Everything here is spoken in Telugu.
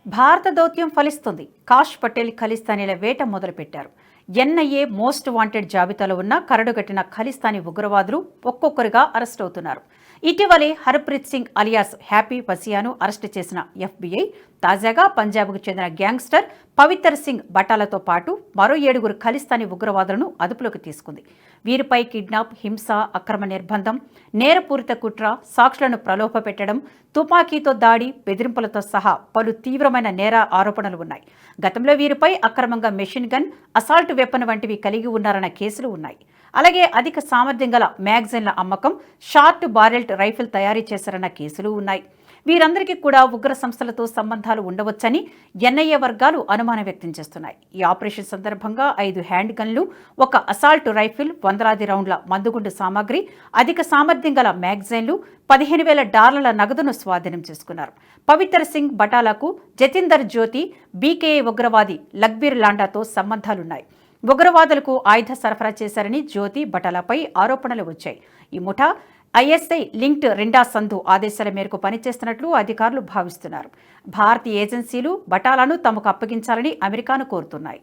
భారత దౌత్యం ఫలిస్తుంది. కాష్ పటేల్ ఖలిస్తానీల వేట మొదలుపెట్టారు. ఎన్ఐఏ మోస్ట్ వాంటెడ్ జాబితాలో ఉన్న కరడుగట్టిన ఖలిస్తానీ ఉగ్రవాదులు ఒక్కొక్కరుగా అరెస్ట్ అవుతున్నారు. ఇటీవలే హర్ప్రీత్ సింగ్ అలియాస్ హ్యాపీ పసియాను అరెస్టు చేసిన ఎఫ్బీఐ తాజాగా పంజాబ్కు చెందిన గ్యాంగ్స్టర్ పవితర్ సింగ్ బటాలతో పాటు మరో 7 ఖలిస్తానీ ఉగ్రవాదులను అదుపులోకి తీసుకుంది. వీరిపై కిడ్నాప్, హింస, అక్రమ నిర్బంధం, నేరపూరిత కుట్ర, సాక్షులను ప్రలోభపెట్టడం, తుపాకీతో దాడి, బెదిరింపులతో సహా పలు తీవ్రమైన నేర ఆరోపణలు ఉన్నాయి. గతంలో వీరిపై అక్రమంగా మెషిన్ గన్, అసాల్ట్ వెపన్ వంటివి కలిగి ఉన్నారన్న కేసులు ఉన్నాయి. అలాగే అధిక సామర్థ్యం గల మ్యాగజైన్ల అమ్మకం, షార్ట్ బారెల్ట్ రైఫిల్ తయారీ చేశారన్న కేసులు ఉన్నాయి. వీరందరికీ కూడా ఉగ్ర సంస్థలతో సంబంధాలు ఉండవచ్చని ఎన్ఐఏ వర్గాలు అనుమానం వ్యక్తం చేస్తున్నాయి. ఈ ఆపరేషన్ సందర్భంగా 5 హ్యాండ్ గన్లు, 1 అసాల్ట్ రైఫిల్, వందలాది రౌండ్ల మందుగుండు సామాగ్రి, అధిక సామర్థ్యం గల మ్యాగజైన్లు, $15,000 నగదును స్వాధీనం చేసుకున్నారు. పవితర్ సింగ్ బటాలకు జతిందర్ జ్యోతి, బీకేఏ ఉగ్రవాది లక్బీర్ లాండాతో సంబంధాలున్నాయి. ఉగ్రవాదులకు ఆయుధ సరఫరా చేశారని జ్యోతి, బటాలపై ఆరోపణలు వచ్చాయి. ఈ ముఠా ఐఎస్ఐ లింక్డ్ రెండా సంధు ఆదేశాల మేరకు పనిచేస్తున్నట్లు అధికారులు భావిస్తున్నారు. భారతీయ ఏజెన్సీలు బటాలను తమకు అప్పగించాలని అమెరికాను కోరుతున్నాయి.